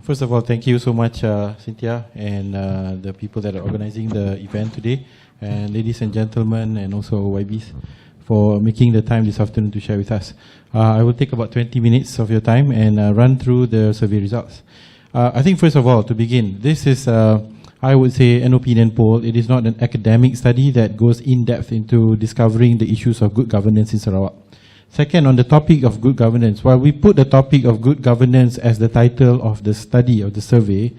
First of all, thank you so much, Cynthia, and the people that are organizing the event today, and ladies and gentlemen, and also YBs, for making the time this afternoon to share with us. I will take about 20 minutes of your time and run through the survey results. I think first of all, to begin, this is, I would say, an opinion poll. It is not an academic study that goes in depth into discovering the issues of good governance in Sarawak. Second, on the topic of good governance, while we put the topic of good governance as the title of the study, of the survey,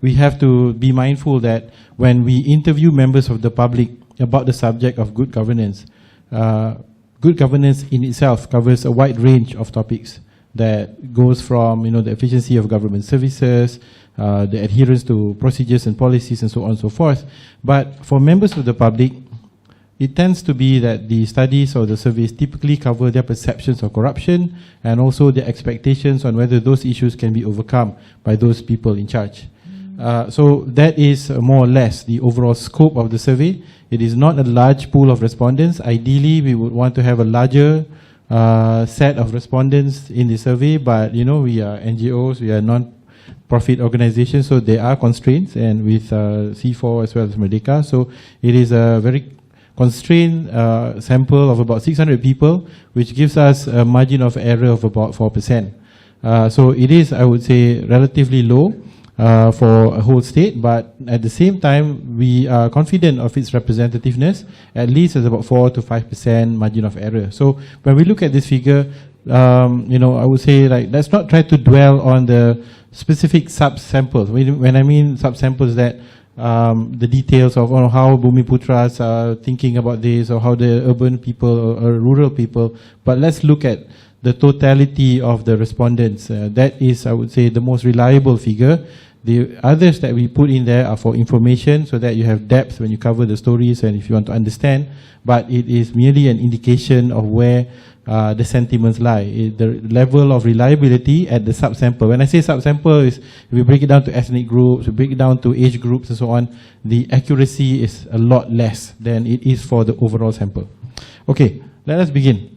we have to be mindful that when we interview members of the public about the subject of good governance in itself covers a wide range of topics that goes from, the efficiency of government services, the adherence to procedures and policies, and so on and so forth. But for members of the public, it tends to be that the studies or the surveys typically cover their perceptions of corruption and also their expectations on whether those issues can be overcome by those people in charge. So that is more or less the overall scope of the survey. It is not a large pool of respondents. Ideally, we would want to have a larger set of respondents in the survey, but we are NGOs, we are non-profit organizations, so there are constraints, and with C4 as well as Merdeka, so it is a very constrained sample of about 600 people, which gives us a margin of error of about 4%. So it is, I would say, relatively low for a whole state, but at the same time, we are confident of its representativeness, at least as about 4 to 5% margin of error. So when we look at this figure, I would say, let's not try to dwell on the specific sub-samples. When I mean sub-samples, that the details of how Bumiputras are thinking about this, or how the urban people or rural people, but let's look at the totality of the respondents. That is, I would say, the most reliable figure. The others that we put in there are for information, so that you have depth when you cover the stories and if you want to understand, but it is merely an indication of where the sentiments lie. The level of reliability at the subsample. When I say subsample, is if we break it down to ethnic groups, we break it down to age groups and so on, the accuracy is a lot less than it is for the overall sample. Okay, let us begin.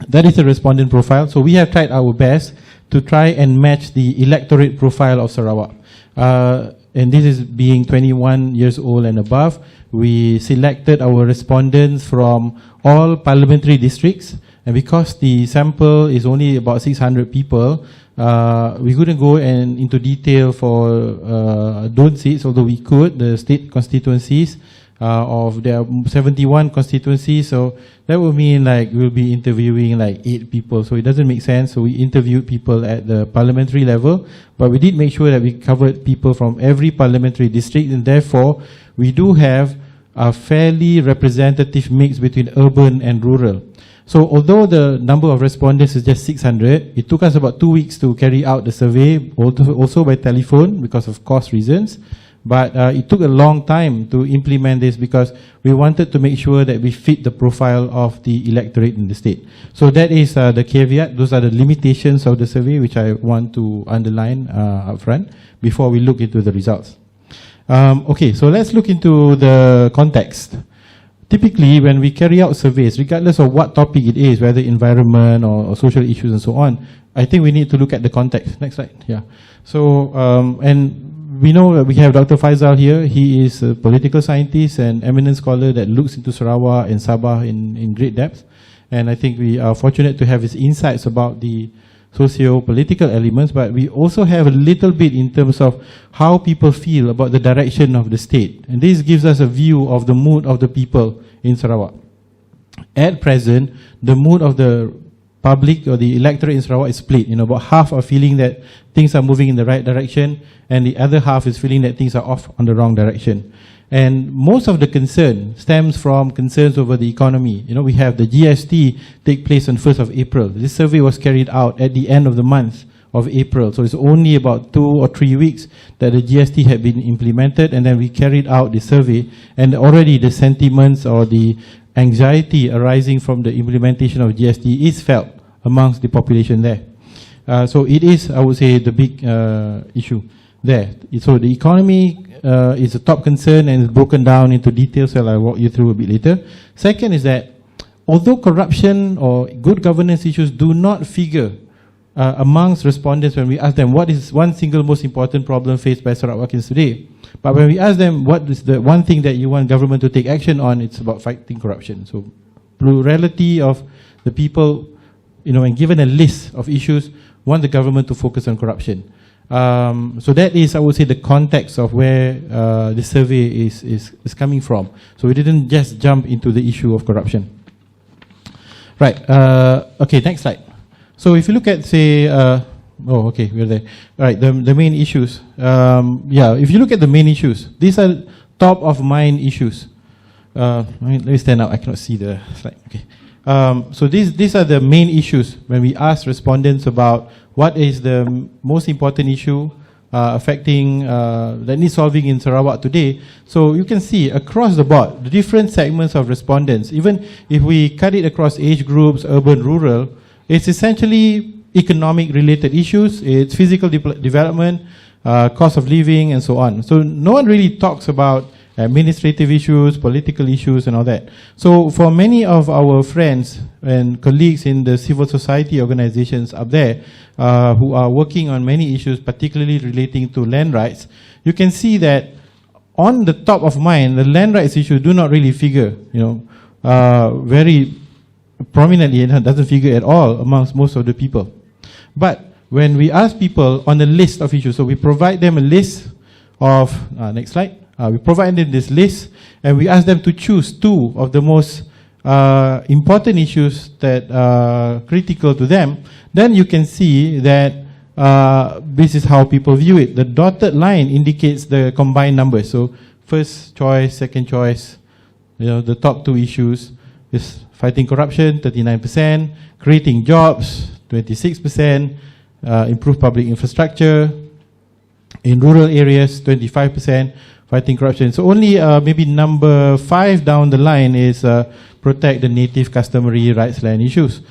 That is the respondent profile. So we have tried our best to try and match the electorate profile of Sarawak. And this is being 21 years old and above. We selected our respondents from all parliamentary districts, and because the sample is only about 600 people, we couldn't go into detail for don't seats, although we could, the state constituencies of their 71 constituencies. So that would mean we'll be interviewing 8 people. So it doesn't make sense. So we interviewed people at the parliamentary level, but we did make sure that we covered people from every parliamentary district, and therefore we do have a fairly representative mix between urban and rural. So although the number of respondents is just 600, it took us about 2 weeks to carry out the survey, also by telephone because of cost reasons. But it took a long time to implement this because we wanted to make sure that we fit the profile of the electorate in the state. So that is the caveat. Those are the limitations of the survey, which I want to underline up front before we look into the results. Okay, so let's look into the context. Typically, when we carry out surveys, regardless of what topic it is, whether environment or social issues and so on, I think we need to look at the context. Next slide. Yeah. So, and we know that we have Dr. Faisal here. He is a political scientist and eminent scholar that looks into Sarawak and Sabah in great depth. And I think we are fortunate to have his insights about the socio-political elements, but we also have a little bit in terms of how people feel about the direction of the state. And this gives us a view of the mood of the people in Sarawak. At present, the mood of the public or the electorate in Sarawak is split. About half are feeling that things are moving in the right direction, and the other half is feeling that things are off on the wrong direction. And most of the concern stems from concerns over the economy. We have the GST take place on 1st of April. This survey was carried out at the end of the month of April. So it's only about 2 or 3 weeks that the GST had been implemented, and then we carried out the survey, and already the sentiments or the anxiety arising from the implementation of GST is felt amongst the population there. So it is, I would say, the big issue there. So the economy is a top concern and is broken down into details that I'll walk you through a bit later. Second is that although corruption or good governance issues do not figure amongst respondents, when we ask them what is one single most important problem faced by Sarawakians today, but when we ask them what is the one thing that you want government to take action on, it's about fighting corruption. So plurality of the people, and given a list of issues, want the government to focus on corruption. So that is, I would say, the context of where the survey is coming from. So we didn't just jump into the issue of corruption. Right, okay, next slide. So if you look at, say, okay, we're there. All right, the main issues. If you look at the main issues, these are top of mind issues. Let me stand up, I cannot see the slide. Okay. So these are the main issues when we ask respondents about what is the most important issue affecting, that needs solving in Sarawak today. So you can see across the board, the different segments of respondents, even if we cut it across age groups, urban, rural, it's essentially economic related issues, it's physical development, cost of living, and so on. So no one really talks about administrative issues, political issues, and all that. So for many of our friends and colleagues in the civil society organizations up there who are working on many issues, particularly relating to land rights, you can see that on the top of mind, the land rights issue do not really figure, very prominently. It doesn't figure at all amongst most of the people. But when we ask people on the list of issues, so we provide them a list of, next slide. We provide them this list, and we ask them to choose two of the most important issues that are critical to them. Then you can see that this is how people view it. The dotted line indicates the combined numbers. So first choice, second choice, the top two issues is fighting corruption, 39%, creating jobs, 26%, improve public infrastructure, in rural areas, 25%, fighting corruption. So only maybe number 5 down the line is protect the native customary rights land issues,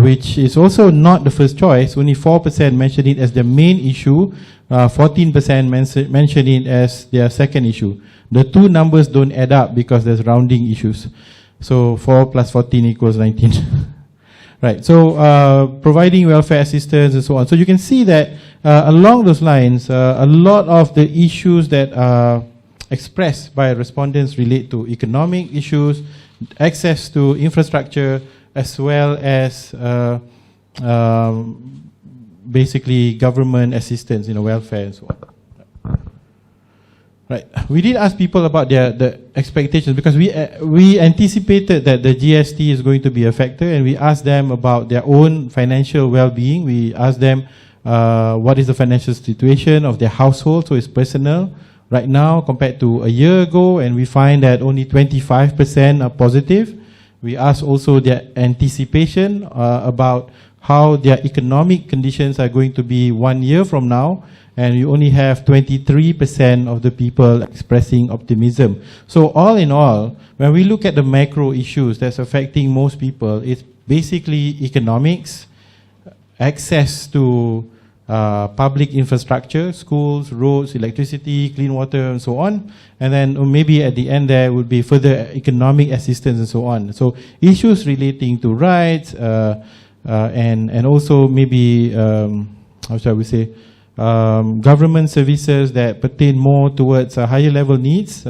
which is also not the first choice. Only 4% mention it as the main issue, 14% mention it as their second issue. The two numbers don't add up because there's rounding issues. So 4 plus 14 equals 19. Right, so providing welfare assistance and so on. So you can see that along those lines, a lot of the issues that are expressed by respondents relate to economic issues, access to infrastructure, as well as basically government assistance, welfare and so on. Right. We did ask people about the expectations because we anticipated that the GST is going to be a factor, and we asked them about their own financial well-being. We asked them what is the financial situation of their household, so it's personal right now compared to a year ago, and we find that only 25% are positive. We asked also their anticipation about how their economic conditions are going to be 1 year from now, and you only have 23% of the people expressing optimism. So all in all, when we look at the macro issues that's affecting most people, it's basically economics, access to public infrastructure, schools, roads, electricity, clean water, and so on. And then maybe at the end there would be further economic assistance and so on. So issues relating to rights and also maybe, how shall we say, government services that pertain more towards higher level needs,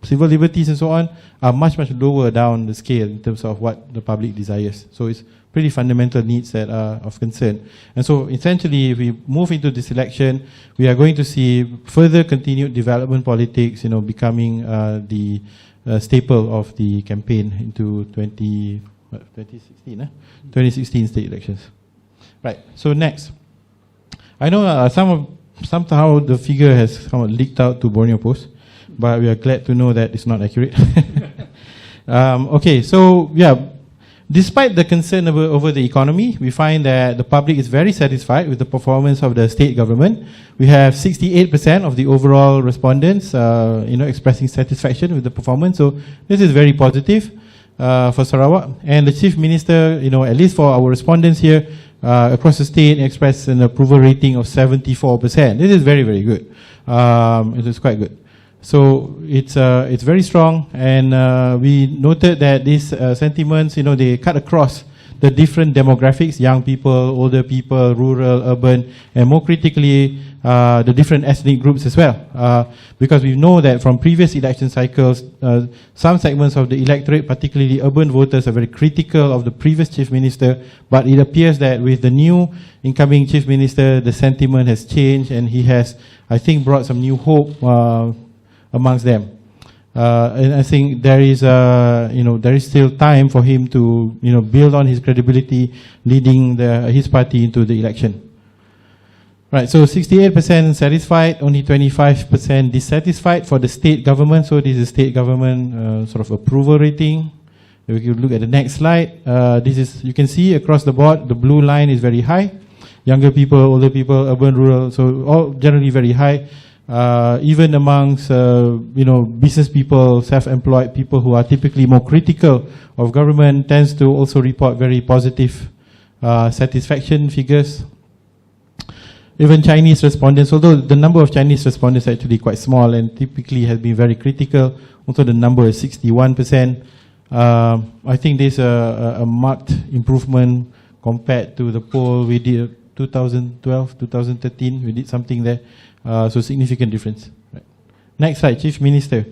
civil liberties and so on, are much, much lower down the scale in terms of what the public desires. So it's pretty fundamental needs that are of concern. And so essentially, if we move into this election, we are going to see further continued development politics, becoming the staple of the campaign into 2016 state elections. Right, so next. I know somehow the figure has somewhat leaked out to Borneo Post, but we are glad to know that it's not accurate. Okay, so yeah, despite the concern over the economy, we find that the public is very satisfied with the performance of the state government. We have 68% of the overall respondents, expressing satisfaction with the performance. So this is very positive for Sarawak. And the Chief Minister, at least for our respondents here, across the state, expressed an approval rating of 74%. This is very, very good. It is quite good. So it's very strong, and we noted that these sentiments, they cut across the different demographics, young people, older people, rural, urban, and more critically, the different ethnic groups as well. Because we know that from previous election cycles, some segments of the electorate, particularly urban voters, are very critical of the previous Chief Minister, but it appears that with the new incoming Chief Minister, the sentiment has changed, and he has, I think, brought some new hope amongst them. And I think there is, there is still time for him to, build on his credibility, leading his party into the election. Right, so 68% satisfied, only 25% dissatisfied for the state government. So this is state government sort of approval rating. If you look at the next slide, this is, you can see across the board, the blue line is very high. Younger people, older people, urban, rural, so all generally very high. Even amongst, business people, self-employed people who are typically more critical of government tends to also report very positive satisfaction figures. Even Chinese respondents, although the number of Chinese respondents is actually quite small and typically has been very critical, also the number is 61%. I think there's a marked improvement compared to the poll we did 2012, 2013, we did something there. So significant difference. Right. Next slide, Chief Minister.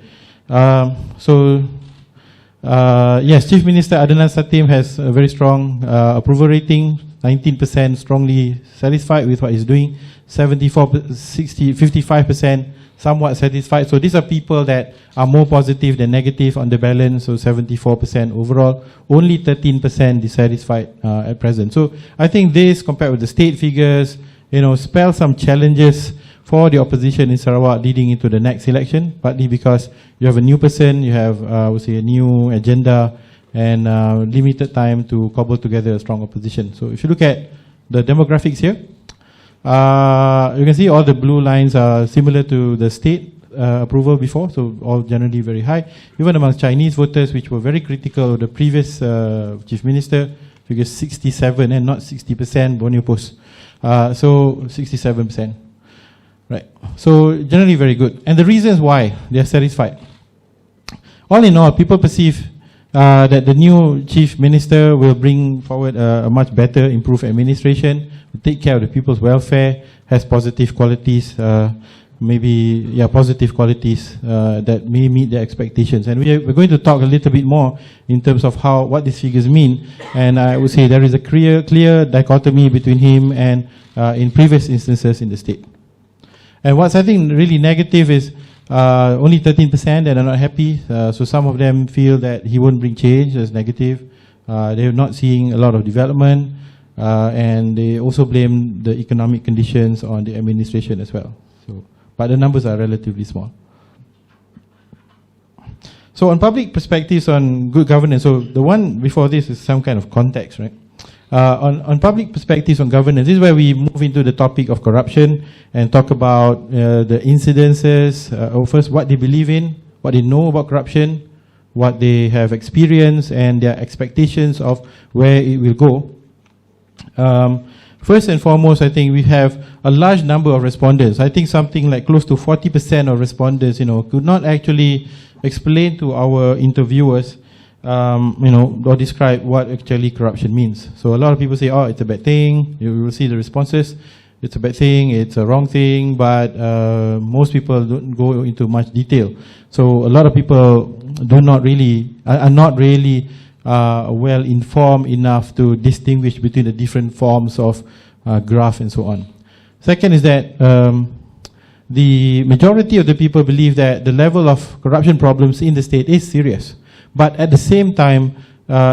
Yes, Chief Minister Adenan Satem has a very strong approval rating, 19% strongly satisfied with what he's doing, 55% somewhat satisfied. So these are people that are more positive than negative on the balance, so 74% overall, only 13% dissatisfied at present. So I think this, compared with the state figures, spells some challenges for the opposition in Sarawak leading into the next election, partly because you have a new person, you have, I would say, a new agenda, and limited time to cobble together a strong opposition. So if you look at the demographics here, you can see all the blue lines are similar to the state approval before, so all generally very high. Even among Chinese voters, which were very critical of the previous Chief Minister, figures 67 and not 60%, Borneo Post. So 67%. Right. So generally very good. And the reasons why they are satisfied. All in all, people perceive that the new Chief Minister will bring forward a much better, improved administration, will take care of the people's welfare, has positive qualities, positive qualities that may meet their expectations. And we're going to talk a little bit more in terms of what these figures mean. And I would say there is a clear dichotomy between him and in previous instances in the state. And what's I think really negative is only 13% that are not happy. So some of them feel that he won't bring change as negative. They're not seeing a lot of development, and they also blame the economic conditions on the administration as well. So, but the numbers are relatively small. So on public perspectives on good governance, so the one before this is some kind of context, right? On public perspectives on governance, this is where we move into the topic of corruption and talk about the incidences, first what they believe in, what they know about corruption, what they have experienced, and their expectations of where it will go. First and foremost, I think we have a large number of respondents. I think something like close to 40% of respondents, could not actually explain to our interviewers or describe what actually corruption means. So a lot of people say, oh, it's a bad thing. You will see the responses. It's a bad thing, it's a wrong thing, but most people don't go into much detail. So a lot of people are not really well informed enough to distinguish between the different forms of graft and so on. Second is that the majority of the people believe that the level of corruption problems in the state is serious. But at the same time,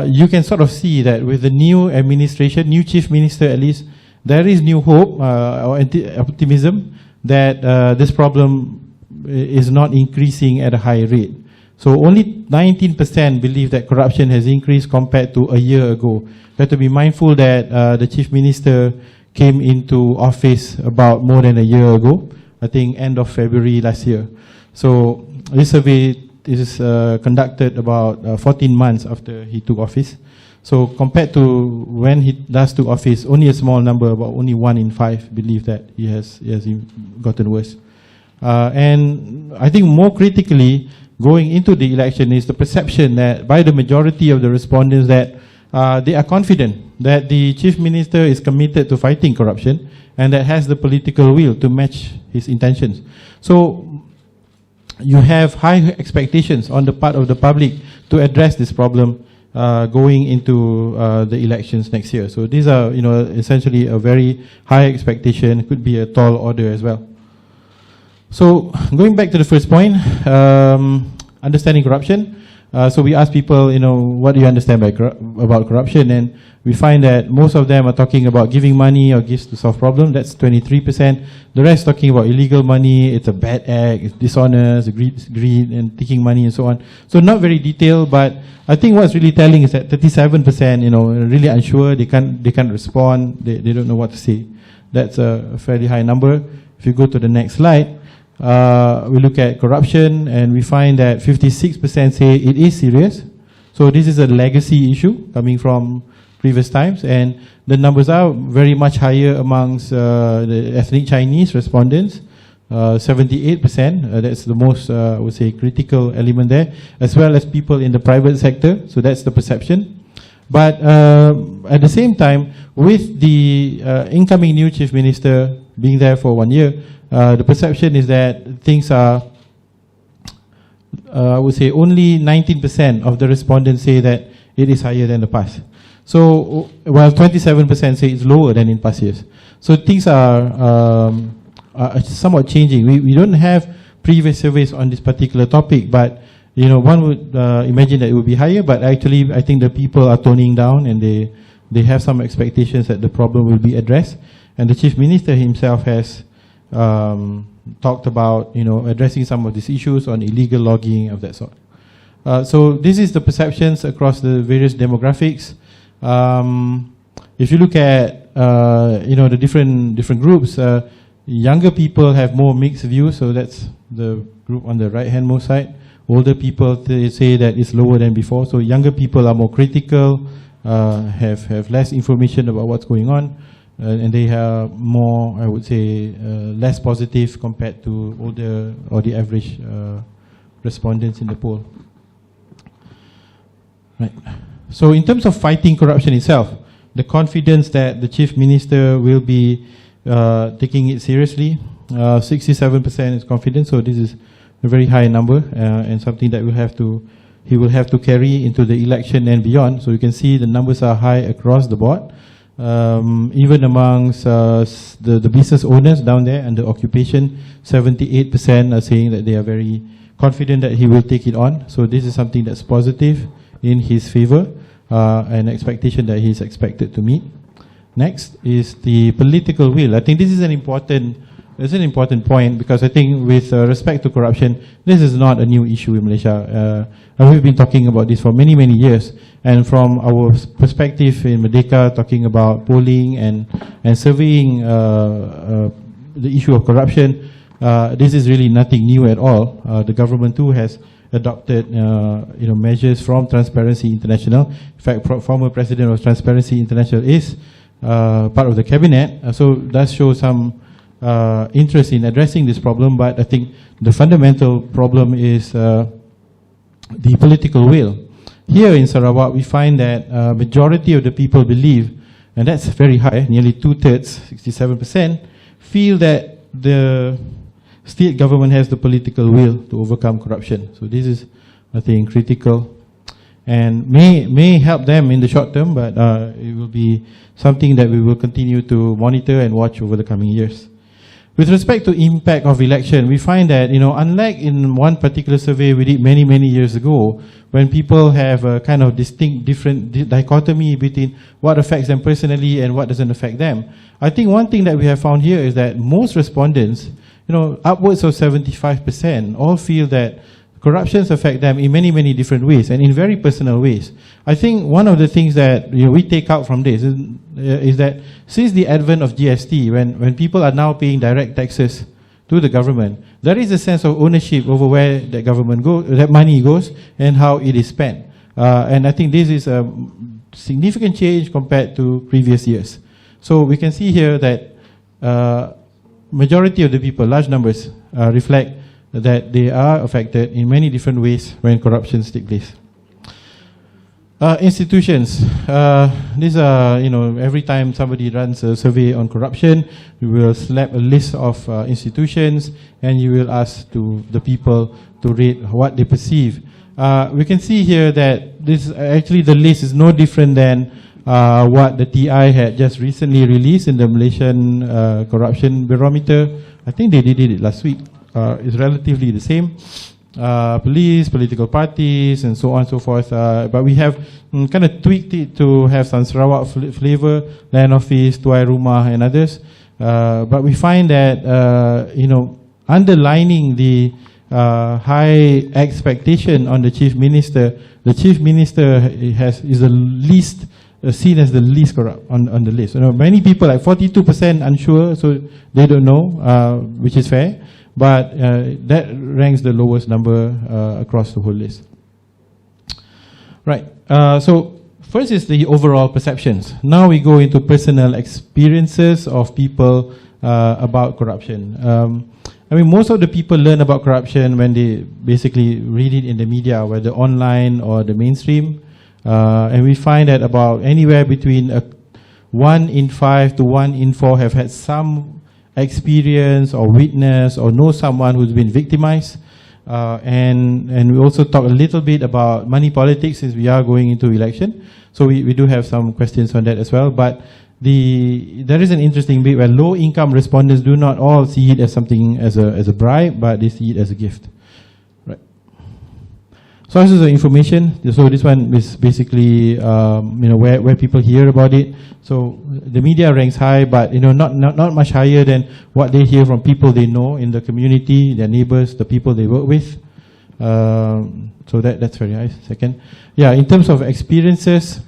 you can sort of see that with the new administration, new Chief Minister at least, there is new hope or optimism that this problem is not increasing at a high rate. So only 19% believe that corruption has increased compared to a year ago. We have to be mindful that the Chief Minister came into office about more than a year ago, I think end of February last year. So this survey is conducted about 14 months after he took office. So compared to when he last took office, only a small number, about only 1 in 5 believe that he has gotten worse. And I think more critically, going into the election is the perception that by the majority of the respondents that they are confident that the Chief Minister is committed to fighting corruption and that has the political will to match his intentions. So you have high expectations on the part of the public to address this problem going into the elections next year. So these are, essentially a very high expectation. It could be a tall order as well. So going back to the first point, understanding corruption. So we ask people, what do you understand about corruption? And we find that most of them are talking about giving money or gifts to solve problems. That's 23%. The rest talking about illegal money. It's a bad act. It's dishonest, greed, and taking money and so on. So not very detailed, but I think what's really telling is that 37%, really unsure. They can't respond. They don't know what to say. That's a fairly high number. If you go to the next slide. We look at corruption and we find that 56% say it is serious. So this is a legacy issue coming from previous times, and the numbers are very much higher amongst the ethnic Chinese respondents, 78%, that's the most, I would say, critical element there, as well as people in the private sector, so that's the perception. But at the same time, with the incoming new Chief Minister being there for 1 year, the perception is that things are, I would say, only 19% of the respondents say that it is higher than the past. So, while 27% say it's lower than in past years. So things are somewhat changing. We don't have previous surveys on this particular topic, but one would imagine that it would be higher, but actually I think the people are toning down and they have some expectations that the problem will be addressed. And the Chief Minister himself has talked about addressing some of these issues on illegal logging of that sort. So this is the perceptions across the various demographics. If you look at the different groups, younger people have more mixed views. So that's the group on the right hand most side. Older people, they say that it's lower than before. So younger people are more critical, have less information about what's going on. And they are more, I would say, less positive compared to older or the average respondents in the poll. Right. So in terms of fighting corruption itself, the confidence that the Chief Minister will be taking it seriously, 67% is confident, so this is a very high number and something that he will have to carry into the election and beyond. So you can see the numbers are high across the board. Even amongst the business owners down there and the occupation, 78% are saying that they are very confident that he will take it on. So this is something that's positive in his favor, an expectation that he's expected to meet. Next is the political will. I think this is an important point, because I think with respect to corruption, this is not a new issue in Malaysia. We've been talking about this for many years, and from our perspective in Merdeka, talking about polling and surveying the issue of corruption, this is really nothing new at all. The government too has adopted measures from Transparency International. In fact, former president of Transparency International is part of the cabinet, so it does show some interest in addressing this problem. But I think the fundamental problem is the political will. Here in Sarawak, we find that majority of the people believe, and that's very high, nearly 2/3, 67%, feel that the state government has the political will to overcome corruption. So this is, I think, critical and may help them in the short term, but it will be something that we will continue to monitor and watch over the coming years. With respect to impact of election, we find that, unlike in one particular survey we did many years ago, when people have a kind of different dichotomy between what affects them personally and what doesn't affect them, I think one thing that we have found here is that most respondents, upwards of 75%, all feel that corruptions affect them in many different ways and in very personal ways. I think one of the things that we take out from this is that since the advent of GST, when people are now paying direct taxes to the government, there is a sense of ownership over where that money goes and how it is spent. And I think this is a significant change compared to previous years. So we can see here that majority of the people, large numbers, reflect that they are affected in many different ways when corruptions take place. Institutions. These are, every time somebody runs a survey on corruption, we will slap a list of institutions, and you will ask the people to rate what they perceive. We can see here that the list is no different than what the TI had just recently released in the Malaysian Corruption Barometer. I think they did it last week. It's relatively the same. Police, political parties, and so on and so forth. But we have kind of tweaked it to have some Sarawak flavor, Land Office, Tuai Rumah, and others. But we find that, underlining the high expectation on the Chief Minister is the least seen as the least corrupt on the list. Many people, like 42%, unsure, so they don't know, which is fair. But that ranks the lowest number across the whole list. Right. So first is the overall perceptions. Now we go into personal experiences of people about corruption. Most of the people learn about corruption when they basically read it in the media, whether online or the mainstream. And we find that about anywhere between 1 in 5 to 1 in 4 have had some experience or witness or know someone who's been victimized. And we also talk a little bit about money politics, since we are going into election. So we do have some questions on that as well. But there is an interesting bit where low income respondents do not all see it as something as a bribe, but they see it as a gift. Right. Sources of information. So this one is basically where people hear about it. So the media ranks high, but not much higher than what they hear from people they know in the community, their neighbors, the people they work with. So that's very high. Second, in terms of experiences,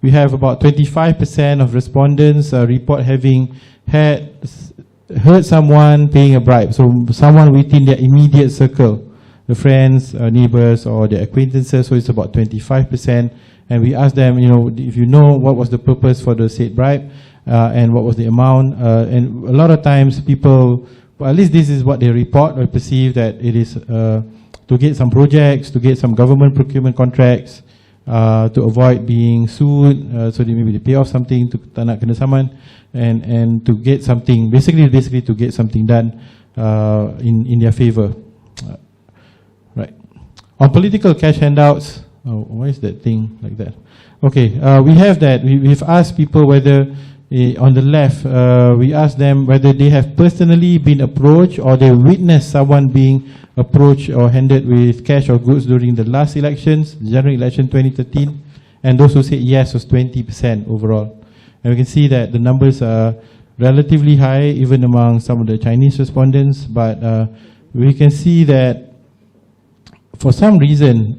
we have about 25% of respondents report having heard someone paying a bribe. So someone within their immediate circle, the friends, neighbors, or their acquaintances. So it's about 25%. And we ask them, if you know what was the purpose for the said bribe, and what was the amount. And a lot of times people, well, at least this is what they report or perceive, that it is to get some projects, to get some government procurement contracts, to avoid being sued, so maybe they pay off something to tak nak kena saman, and to get something, basically to get something done in their favor. Right. On political cash handouts, why is that thing like that? Okay, we have that. We've asked people whether, on the left, we asked them whether they have personally been approached or they witnessed someone being approached or handed with cash or goods during the last elections, the general election 2013, and those who said yes was 20% overall. And we can see that the numbers are relatively high, even among some of the Chinese respondents, but we can see that for some reason,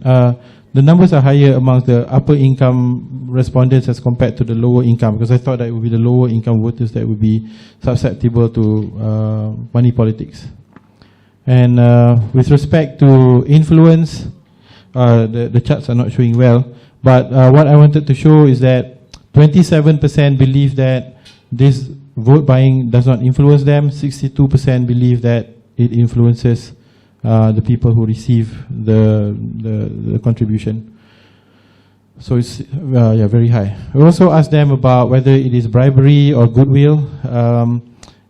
the numbers are higher among the upper income respondents as compared to the lower income, because I thought that it would be the lower income voters that would be susceptible to money politics. And with respect to influence, the charts are not showing well, but what I wanted to show is that 27% believe that this vote buying does not influence them, 62% believe that it influences the people who receive the contribution. So it's very high. We also asked them about whether it is bribery or goodwill,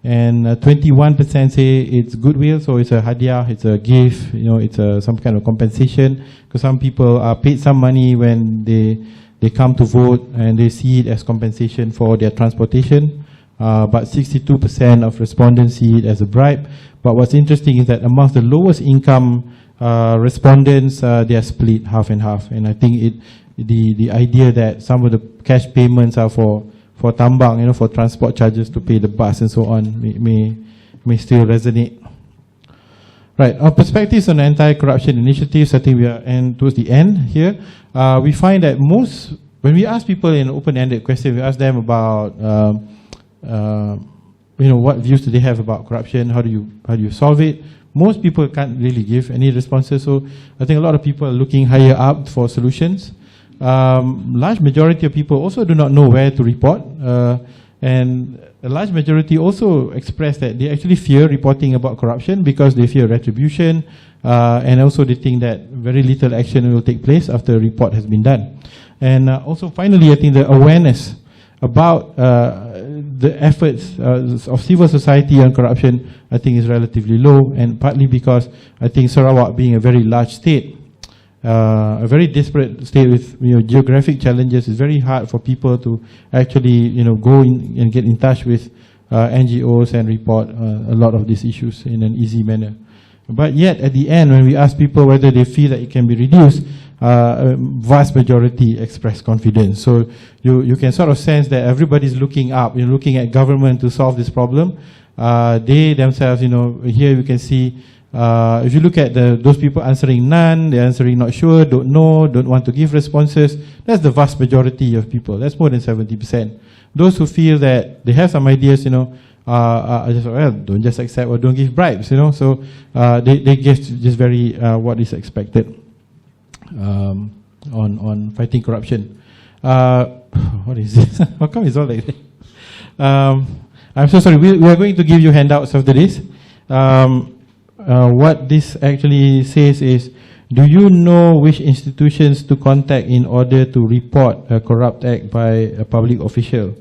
and 21% say it's goodwill, so it's a hadiah, it's a gift, it's some kind of compensation, because some people are paid some money when they come to vote and they see it as compensation for their transportation. But 62% of respondents see it as a bribe. But what's interesting is that amongst the lowest income respondents, they are split half and half. And I think the idea that some of the cash payments are for tambang, for transport charges to pay the bus and so on, may still resonate. Right, our perspectives on anti-corruption initiatives, I think we are towards the end here. We find that when we ask people in an open-ended question, we ask them about what views do they have about corruption, how do you solve it. Most people can't really give any responses, so I think a lot of people are looking higher up for solutions. Large majority of people also do not know where to report, and a large majority also express that they actually fear reporting about corruption because they fear retribution, and also they think that very little action will take place after a report has been done. And also finally, I think the awareness about the efforts of civil society on corruption, I think is relatively low, and partly because I think Sarawak being a very large state, a very disparate state with geographic challenges, it's very hard for people to actually go in and get in touch with NGOs and report a lot of these issues in an easy manner. But yet at the end, when we ask people whether they feel that it can be reduced, a vast majority express confidence. So you can sort of sense that everybody's looking up, looking at government to solve this problem. They themselves, here you can see, if you look at those people answering none, they're answering not sure, don't know, don't want to give responses, that's the vast majority of people. That's more than 70%. Those who feel that they have some ideas, don't just accept or don't give bribes, so they give just very what is expected on fighting corruption. What is this? How come it's all like that? I'm so sorry, we are going to give you handouts after this. What this actually says is, do you know which institutions to contact in order to report a corrupt act by a public official?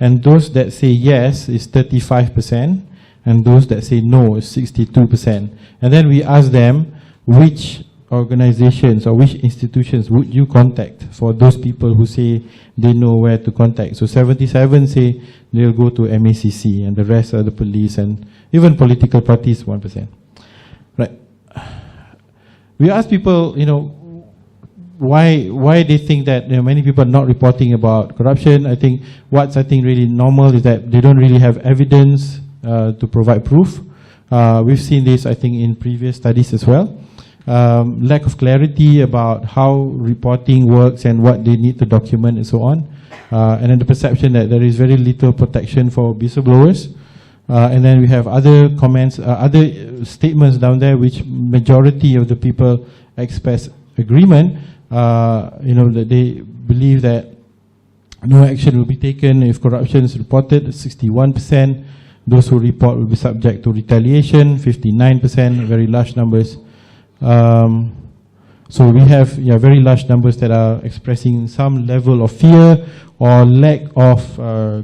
And those that say yes is 35%, and those that say no is 62%. And then we ask them which organizations or which institutions would you contact for those people who say they know where to contact. So 77 say they'll go to MACC, and the rest are the police and even political parties, 1%. Right. We ask people, why they think that many people are not reporting about corruption. I think what's really normal is that they don't really have evidence to provide proof. We've seen this, I think, in previous studies as well. Lack of clarity about how reporting works and what they need to document and so on. And then the perception that there is very little protection for whistleblowers. And then we have other comments, other statements down there which majority of the people express agreement. That they believe that no action will be taken if corruption is reported, 61%. Those who report will be subject to retaliation, 59%, very large numbers. So we have very large numbers that are expressing some level of fear or lack of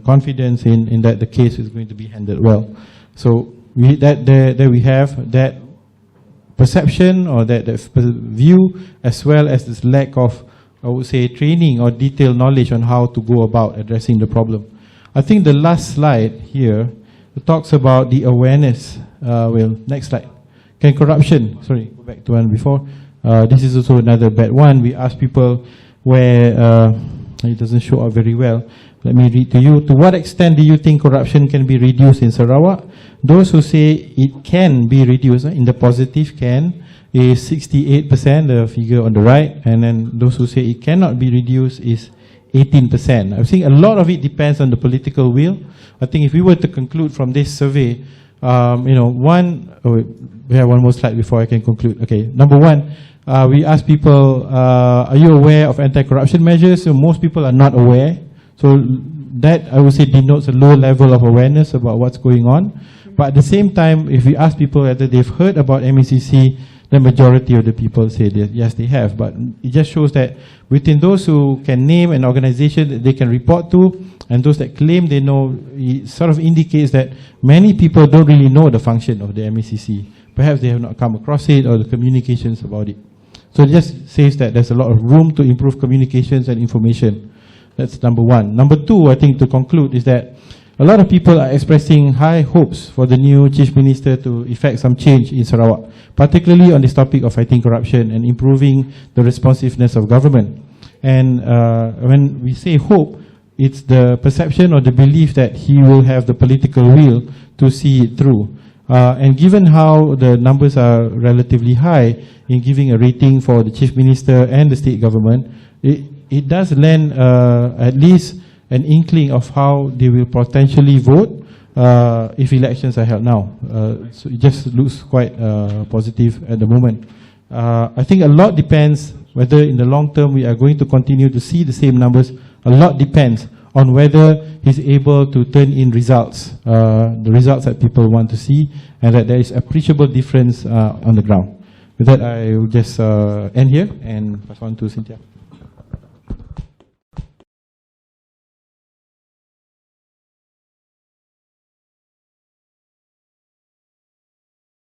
confidence in that the case is going to be handled well. So there we have that perception or that view, as well as this lack of, I would say, training or detailed knowledge on how to go about addressing the problem. I think the last slide here talks about the awareness. Next slide. Can corruption, sorry, go back to one before. This is also another bad one. We ask people where, it doesn't show up very well. Let me read to you. To what extent do you think corruption can be reduced in Sarawak? Those who say it can be reduced, in the positive can, is 68%, the figure on the right. And then those who say it cannot be reduced is 18%. I think a lot of it depends on the political will. I think if we were to conclude from this survey, we have one more slide before I can conclude. Okay, number one, we ask people, are you aware of anti-corruption measures? So most people are not aware. So that, I would say, denotes a low level of awareness about what's going on. But at the same time, if we ask people whether they've heard about MACC, the majority of the people say that yes, they have. But it just shows that within those who can name an organization that they can report to, and those that claim they know, it sort of indicates that many people don't really know the function of the MACC. Perhaps they have not come across it or the communications about it. So it just says that there's a lot of room to improve communications and information. That's number one. Number two, I think, to conclude, is that a lot of people are expressing high hopes for the new Chief Minister to effect some change in Sarawak, particularly on this topic of fighting corruption and improving the responsiveness of government. And when we say hope, it's the perception or the belief that he will have the political will to see it through. And given how the numbers are relatively high in giving a rating for the Chief Minister and the state government, it does lend at least an inkling of how they will potentially vote if elections are held now. So it just looks quite positive at the moment. I think a lot depends whether in the long term we are going to continue to see the same numbers. A lot depends on whether he's able to turn in results, the results that people want to see, and that there is appreciable difference on the ground. With that, I will just end here and pass on to Cynthia.